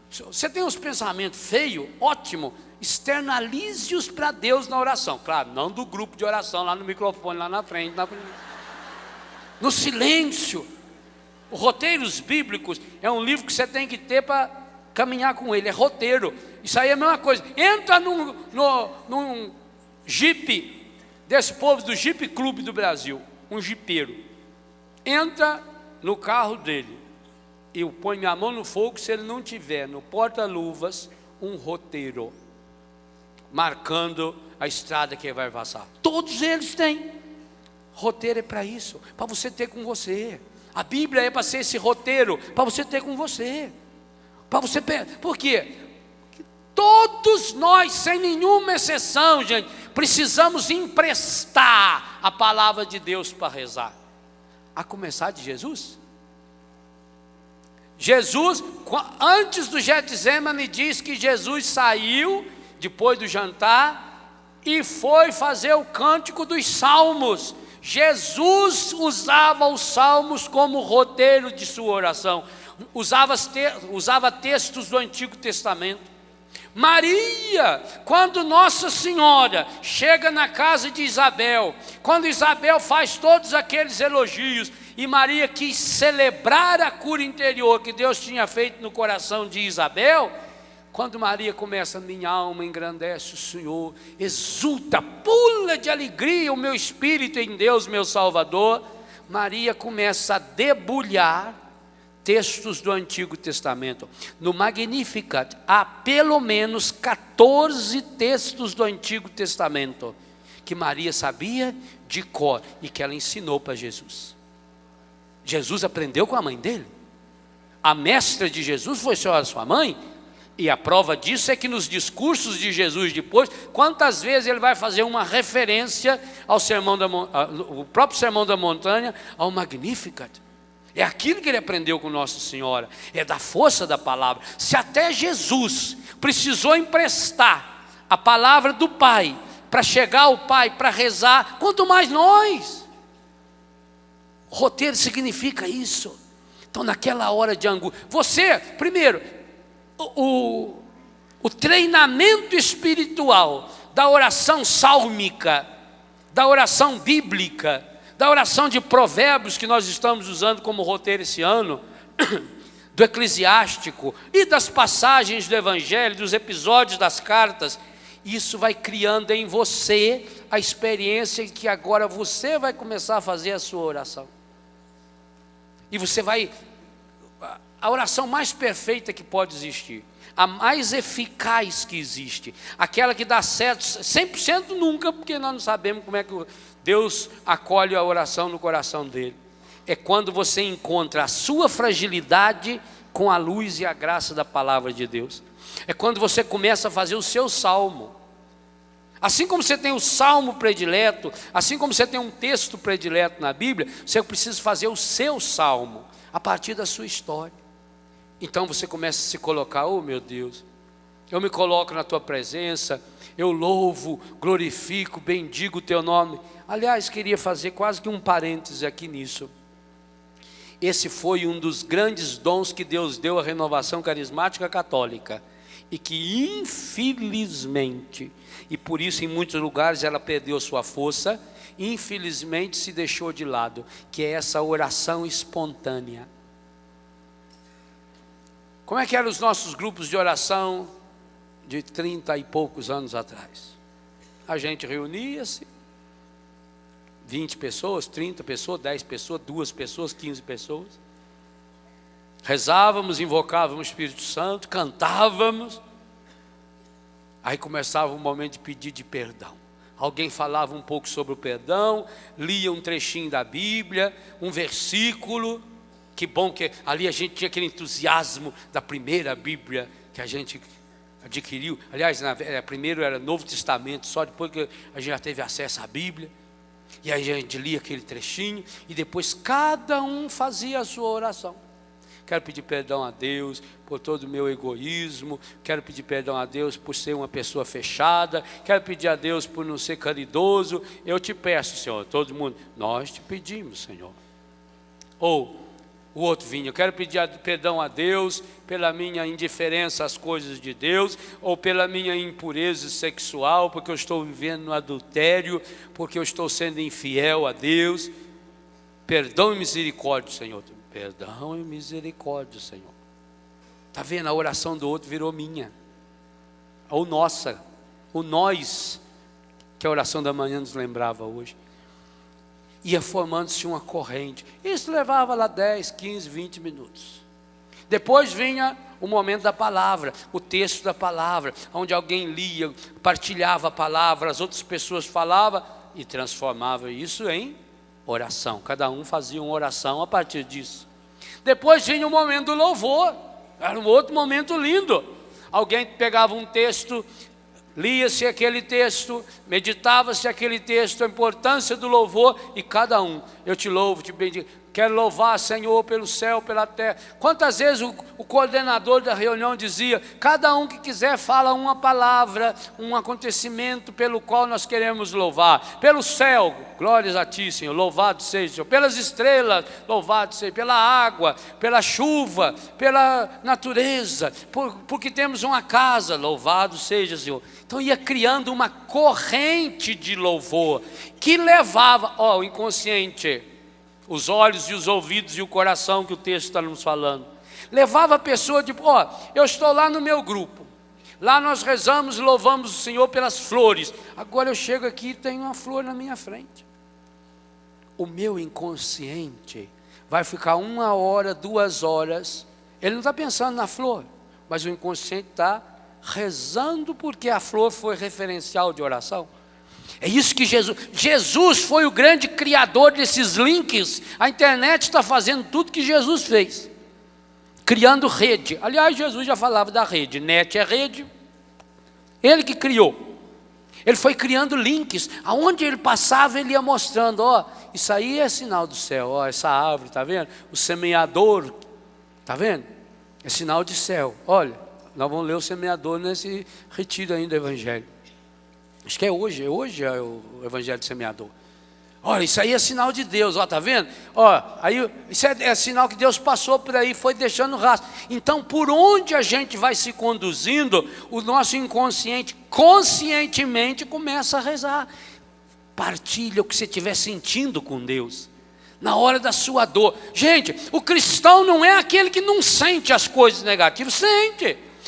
Você tem uns pensamentos feios, ótimo, externalize-os para Deus na oração. Claro, não do grupo de oração, lá no microfone, lá na frente, no silêncio. Os roteiros bíblicos é um livro que você tem que ter para caminhar com ele, é roteiro. Isso aí é a mesma coisa. Entra num jipe, desse povo do Jipe Clube do Brasil, um jipeiro. Entra no carro dele. Eu ponho minha mão no fogo se ele não tiver no porta-luvas um roteiro, marcando a estrada que ele vai passar. Todos eles têm. Roteiro é para isso, para você ter com você. A Bíblia é para ser esse roteiro, para você ter com você. Para você, por quê? Todos nós, sem nenhuma exceção, gente, precisamos emprestar a palavra de Deus para rezar. A começar de Jesus. Jesus, antes do Getsemane, diz que Jesus saiu, depois do jantar, e foi fazer o cântico dos salmos. Jesus usava os salmos como roteiro de sua oração, usava textos do Antigo Testamento. Maria, quando Nossa Senhora chega na casa de Isabel, quando Isabel faz todos aqueles elogios, e Maria quis celebrar a cura interior que Deus tinha feito no coração de Isabel, quando Maria começa, minha alma engrandece o Senhor, exulta, pula de alegria o meu espírito em Deus, meu Salvador, Maria começa a debulhar textos do Antigo Testamento. No Magnificat há pelo menos 14 textos do Antigo Testamento que Maria sabia de cor e que ela ensinou para Jesus. Jesus aprendeu com a mãe dele. A mestra de Jesus foi sua mãe. E a prova disso é que nos discursos de Jesus depois, quantas vezes ele vai fazer uma referência ao o próprio Sermão da Montanha, ao Magnificat. É aquilo que ele aprendeu com Nossa Senhora, é da força da palavra. Se até Jesus precisou emprestar a palavra do Pai, para chegar ao Pai, para rezar, quanto mais nós. O roteiro significa isso. Então naquela hora de angústia, você, primeiro, o treinamento espiritual da oração sálmica, da oração bíblica, da oração de Provérbios que nós estamos usando como roteiro esse ano, do Eclesiástico e das passagens do Evangelho, dos episódios das cartas, isso vai criando em você a experiência de que agora você vai começar a fazer a sua oração. E você vai, a oração mais perfeita que pode existir, a mais eficaz que existe, aquela que dá certo 100% nunca, porque nós não sabemos como é que Deus acolhe a oração no coração dele. É quando você encontra a sua fragilidade com a luz e a graça da palavra de Deus. É quando você começa a fazer o seu salmo. Assim como você tem o salmo predileto, assim como você tem um texto predileto na Bíblia, você precisa fazer o seu salmo a partir da sua história. Então você começa a se colocar, oh meu Deus, eu me coloco na tua presença, eu louvo, glorifico, bendigo o teu nome. Aliás, queria fazer quase que um parêntese aqui nisso. Esse foi um dos grandes dons que Deus deu à renovação carismática católica, e que infelizmente, e por isso em muitos lugares ela perdeu sua força, infelizmente se deixou de lado, que é essa oração espontânea. Como é que eram os nossos grupos de oração de 30 e poucos anos atrás? A gente reunia-se, 20 pessoas, 30 pessoas, 10 pessoas, 2 pessoas, 15 pessoas. Rezávamos, invocávamos o Espírito Santo, cantávamos. Aí começava um momento de pedir de perdão. Alguém falava um pouco sobre o perdão, lia um trechinho da Bíblia, um versículo. Que bom que ali a gente tinha aquele entusiasmo da primeira Bíblia que a gente adquiriu. Aliás, primeiro era Novo Testamento, só depois que a gente já teve acesso à Bíblia. E aí a gente lia aquele trechinho e depois cada um fazia a sua oração. Quero pedir perdão a Deus por todo o meu egoísmo, quero pedir perdão a Deus por ser uma pessoa fechada, quero pedir a Deus por não ser caridoso. Eu te peço, Senhor, todo mundo, nós te pedimos, Senhor. Ou o outro vinha, eu quero pedir perdão a Deus pela minha indiferença às coisas de Deus, ou pela minha impureza sexual, porque eu estou vivendo no adultério, porque eu estou sendo infiel a Deus. Perdão e misericórdia, Senhor. Perdão e misericórdia, Senhor. Está vendo? A oração do outro virou minha, ou nossa, o nós, que a oração da manhã nos lembrava hoje. Ia formando-se uma corrente. Isso levava lá 10, 15, 20 minutos. Depois vinha o momento da palavra, o texto da palavra, onde alguém lia, partilhava a palavra, as outras pessoas falavam e transformava isso em oração. Cada um fazia uma oração a partir disso. Depois vinha o momento do louvor. Era um outro momento lindo. Alguém pegava um texto, lia-se aquele texto, meditava-se aquele texto, a importância do louvor, e cada um, eu te louvo, te bendigo. Quero louvar, Senhor, pelo céu, pela terra. Quantas vezes o coordenador da reunião dizia: cada um que quiser fala uma palavra, um acontecimento pelo qual nós queremos louvar. Pelo céu, glórias a Ti, Senhor, louvado seja, Senhor. Pelas estrelas, louvado seja. Pela água, pela chuva, pela natureza, porque temos uma casa, louvado seja, Senhor. Então ia criando uma corrente de louvor, que levava, o inconsciente, os olhos e os ouvidos e o coração, que o texto está nos falando, levava a pessoa de, eu estou lá no meu grupo, lá nós rezamos e louvamos o Senhor pelas flores, agora eu chego aqui e tem uma flor na minha frente. O meu inconsciente vai ficar 1 hora, 2 horas, ele não está pensando na flor, mas o inconsciente está rezando, porque a flor foi referencial de oração. É isso que Jesus foi o grande criador desses links. A internet está fazendo tudo que Jesus fez, criando rede. Aliás, Jesus já falava da rede, net é rede, ele que criou. Ele foi criando links, aonde ele passava ele ia mostrando, isso aí é sinal do céu, essa árvore, está vendo? O semeador, está vendo? É sinal de céu. Olha, nós vamos ler o semeador nesse retiro ainda do evangelho. Acho que é hoje é o evangelho do semeador. Olha, isso aí é sinal de Deus, está vendo? Aí isso é sinal que Deus passou por aí, foi deixando rastro. Então, por onde a gente vai se conduzindo, o nosso inconsciente, conscientemente, começa a rezar. Partilha o que você estiver sentindo com Deus, na hora da sua dor. Gente, o cristão não é aquele que não sente as coisas negativas,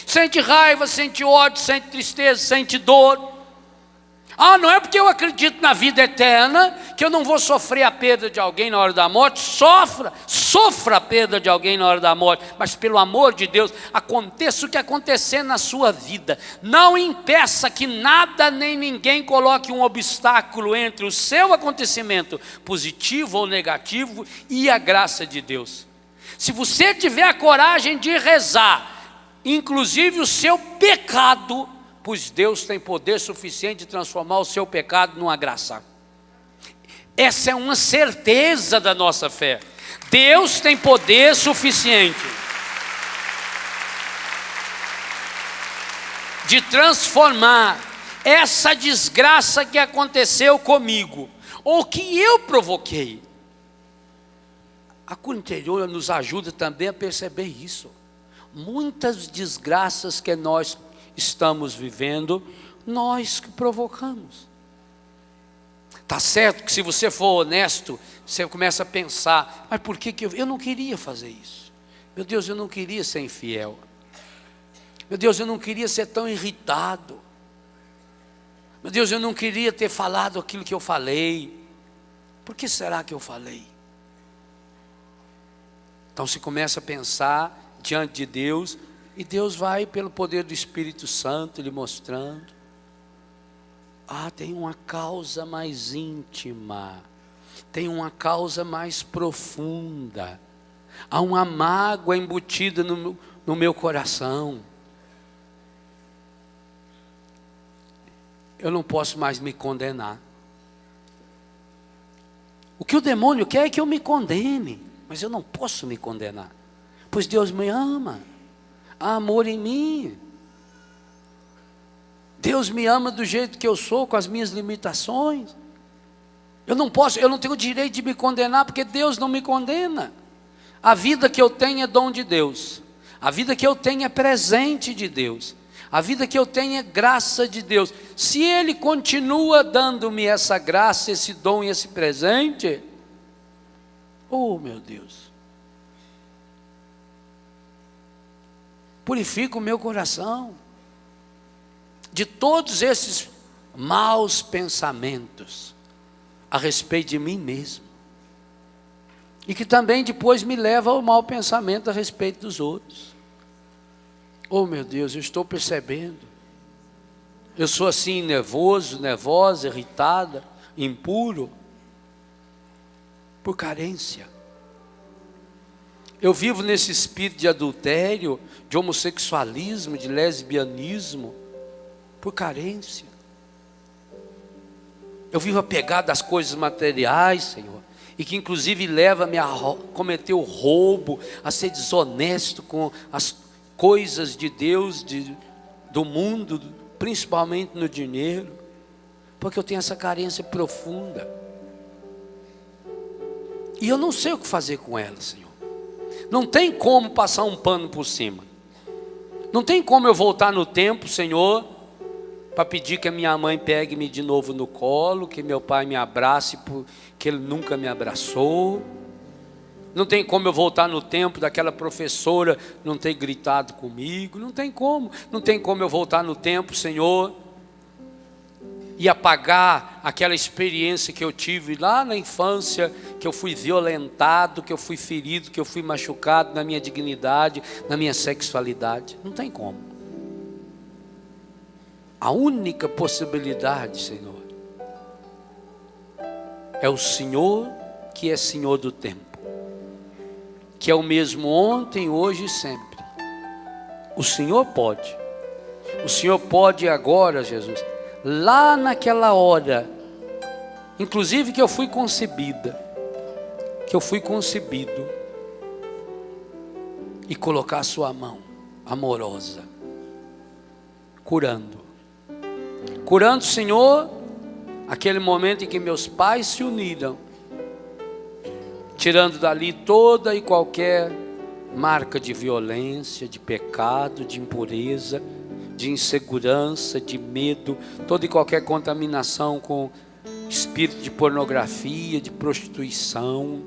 sente raiva, sente ódio, sente tristeza, sente dor. Não é porque eu acredito na vida eterna que eu não vou sofrer a perda de alguém na hora da morte. Sofra a perda de alguém na hora da morte, mas pelo amor de Deus, aconteça o que acontecer na sua vida, não impeça que nada nem ninguém coloque um obstáculo entre o seu acontecimento, positivo ou negativo, e a graça de Deus. Se você tiver a coragem de rezar, inclusive o seu pecado, pois Deus tem poder suficiente de transformar o seu pecado numa graça. Essa é uma certeza da nossa fé. Deus tem poder suficiente de transformar essa desgraça que aconteceu comigo, ou que eu provoquei. A cura interior nos ajuda também a perceber isso. Muitas desgraças que nós estamos vivendo, nós que provocamos. Está certo que se você for honesto, você começa a pensar, mas por que eu não queria fazer isso? Meu Deus, eu não queria ser infiel. Meu Deus, eu não queria ser tão irritado. Meu Deus, eu não queria ter falado aquilo que eu falei. Por que será que eu falei? Então se começa a pensar diante de Deus, e Deus vai, pelo poder do Espírito Santo, lhe mostrando. Tem uma causa mais íntima, tem uma causa mais profunda. Há uma mágoa embutida no meu coração. Eu não posso mais me condenar. O que o demônio quer é que eu me condene, mas eu não posso me condenar, pois Deus me ama. Há amor em mim. Deus me ama do jeito que eu sou, com as minhas limitações. Eu não tenho o direito de me condenar, porque Deus não me condena. A vida que eu tenho é dom de Deus. A vida que eu tenho é presente de Deus. A vida que eu tenho é graça de Deus. Se Ele continua dando-me essa graça, esse dom e esse presente, meu Deus, purifica o meu coração de todos esses maus pensamentos a respeito de mim mesmo, e que também depois me leva ao mau pensamento a respeito dos outros. Meu Deus, eu estou percebendo, eu sou assim nervoso, nervosa, irritada, impuro, por carência. Eu vivo nesse espírito de adultério, de homossexualismo, de lesbianismo, por carência. Eu vivo apegado às coisas materiais, Senhor. e que inclusive leva-me a cometer o roubo, a ser desonesto com as coisas de Deus, do mundo, principalmente no dinheiro, porque eu tenho essa carência profunda, e eu não sei o que fazer com ela, Senhor. Não tem como passar um pano por cima, não tem como eu voltar no tempo, Senhor, para pedir que a minha mãe pegue-me de novo no colo, que meu pai me abrace, porque ele nunca me abraçou. Não tem como eu voltar no tempo daquela professora não ter gritado comigo, não tem como eu voltar no tempo, Senhor, e apagar aquela experiência que eu tive lá na infância, que eu fui violentado, que eu fui ferido, que eu fui machucado na minha dignidade, na minha sexualidade. Não tem como. A única possibilidade, Senhor, é o Senhor que é Senhor do tempo, que é o mesmo ontem, hoje e sempre. O Senhor pode agora, Jesus, lá naquela hora, inclusive que eu fui concebida, que eu fui concebido, e colocar a sua mão amorosa, curando, Senhor, aquele momento em que meus pais se uniram, tirando dali toda e qualquer marca de violência, de pecado, de impureza, de insegurança, de medo, toda e qualquer contaminação com espírito de pornografia, de prostituição,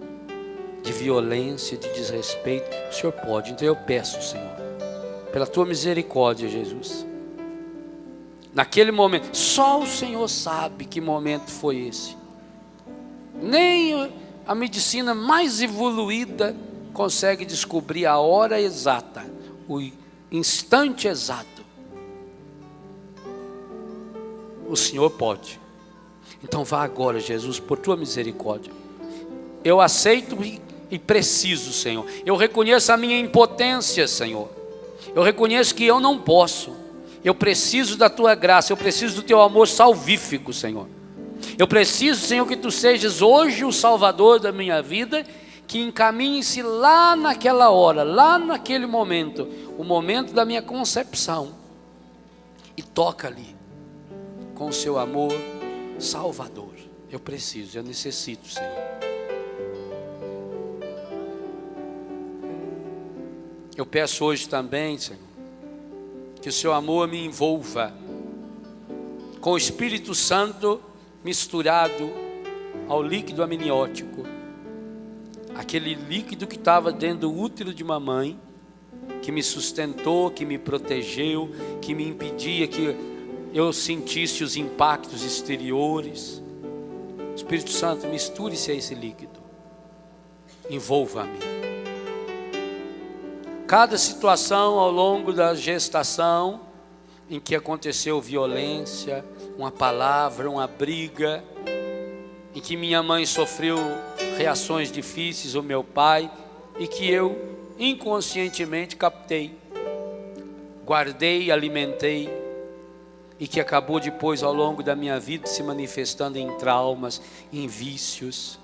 de violência, de desrespeito. O Senhor pode, então eu peço, Senhor, pela tua misericórdia, Jesus, naquele momento, só o Senhor sabe que momento foi esse, nem a medicina mais evoluída consegue descobrir a hora exata, o instante exato. O Senhor pode. Então vá agora, Jesus, por tua misericórdia. Eu aceito e preciso, Senhor. Eu reconheço a minha impotência, Senhor. Eu reconheço que eu não posso. Eu preciso da tua graça, eu preciso do teu amor salvífico, Senhor. Eu preciso, Senhor, que tu sejas hoje o Salvador da minha vida, que encaminhe-se lá naquela hora, lá naquele momento, o momento da minha concepção, e toca ali com o seu amor salvador. Eu preciso, eu necessito, Senhor. Eu peço hoje também, Senhor, que o seu amor me envolva com o Espírito Santo misturado ao líquido amniótico, aquele líquido que estava dentro do útero de mamãe, que me sustentou, que me protegeu, que me impedia que eu sentisse os impactos exteriores. Espírito Santo, misture-se a esse líquido, envolva-me. Cada situação ao longo da gestação em que aconteceu violência, uma palavra, uma briga, em que minha mãe sofreu reações difíceis, ou meu pai, e que eu inconscientemente captei, guardei, alimentei, e que acabou depois ao longo da minha vida se manifestando em traumas, em vícios.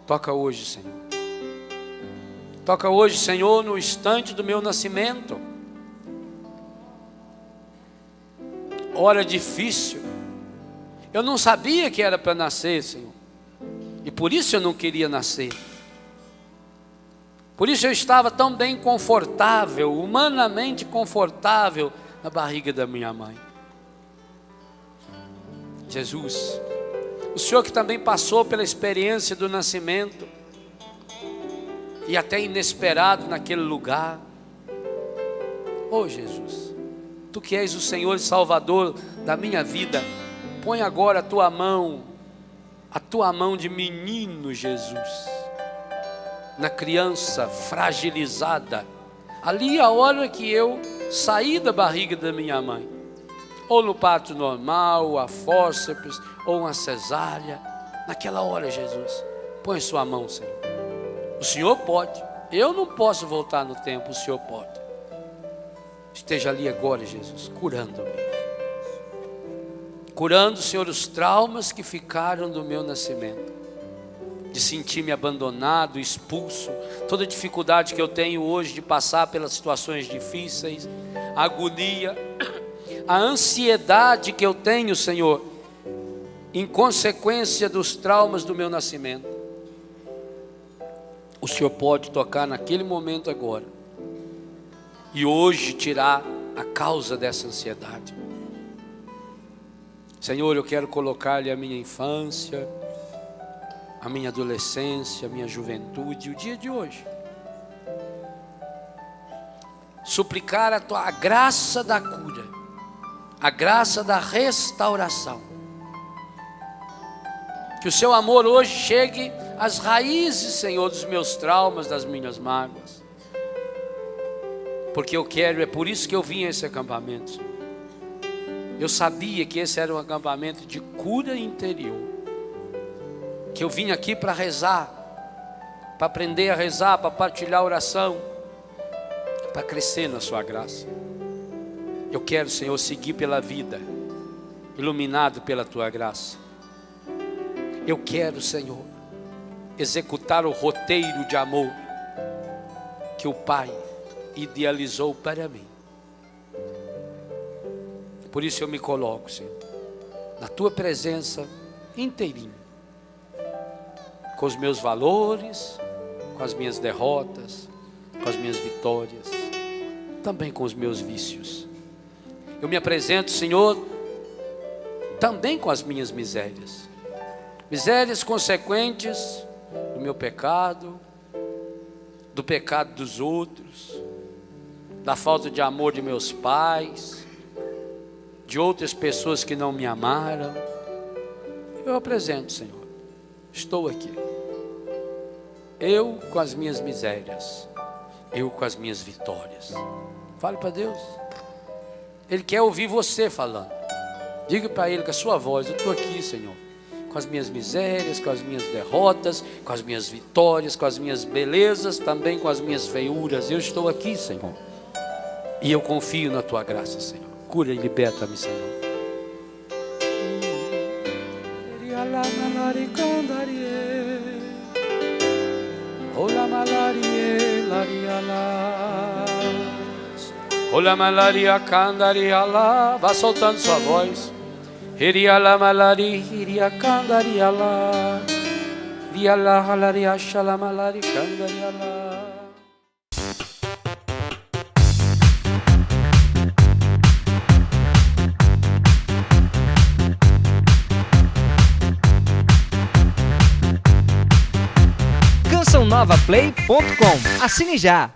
Toca hoje, Senhor. Toca hoje, Senhor, no instante do meu nascimento. Hora difícil. Eu não sabia que era para nascer, Senhor. E por isso eu não queria nascer. Por isso eu estava tão bem confortável, humanamente confortável, na barriga da minha mãe. Jesus, o Senhor que também passou pela experiência do nascimento, e até inesperado naquele lugar. Oh Jesus, Tu que és o Senhor e Salvador da minha vida, põe agora a Tua mão de menino, Jesus, na criança fragilizada, ali a hora que eu saí da barriga da minha mãe, ou no parto normal, a fórceps, ou uma cesárea, naquela hora, Jesus, põe sua mão, Senhor. O Senhor pode, eu não posso voltar no tempo, o Senhor pode. Esteja ali agora, Jesus, curando-me, curando, Senhor, os traumas que ficaram do meu nascimento, de sentir-me abandonado, expulso, toda a dificuldade que eu tenho hoje de passar pelas situações difíceis, a agonia, a ansiedade que eu tenho, Senhor, em consequência dos traumas do meu nascimento. O Senhor pode tocar naquele momento agora e hoje tirar a causa dessa ansiedade. Senhor, eu quero colocar-lhe a minha infância, a minha adolescência, a minha juventude, o dia de hoje. Suplicar a graça da cura, a graça da restauração. Que o seu amor hoje chegue às raízes, Senhor, dos meus traumas, das minhas mágoas. Porque eu quero, é por isso que eu vim a esse acampamento, Senhor. Eu sabia que esse era um acampamento de cura interior. Que eu vim aqui para rezar, para aprender a rezar, para partilhar a oração, para crescer na sua graça. Eu quero, Senhor, seguir pela vida, iluminado pela tua graça. Eu quero, Senhor, executar o roteiro de amor que o Pai idealizou para mim. Por isso eu me coloco, Senhor, na tua presença inteirinho, com os meus valores, com as minhas derrotas, com as minhas vitórias, também com os meus vícios. Eu me apresento, Senhor, também com as minhas misérias, misérias consequentes do meu pecado, do pecado dos outros, da falta de amor de meus pais, de outras pessoas que não me amaram. Eu apresento, Senhor, estou aqui, eu com as minhas misérias, eu com as minhas vitórias. Fale para Deus, Ele quer ouvir você falando. Diga para Ele com a sua voz: eu estou aqui, Senhor, com as minhas misérias, com as minhas derrotas, com as minhas vitórias, com as minhas belezas, também com as minhas feiuras. Eu estou aqui, Senhor, e eu confio na tua graça, Senhor. Cura e liberta-me, Senhor. Olá, malaria, candaria lá. Vá soltando sua voz. Iria lá, malari, iria, candaria lá. Iria lá, malaria, xala, malari, candaria lá. CançãoNovaPlay.com. Assine já!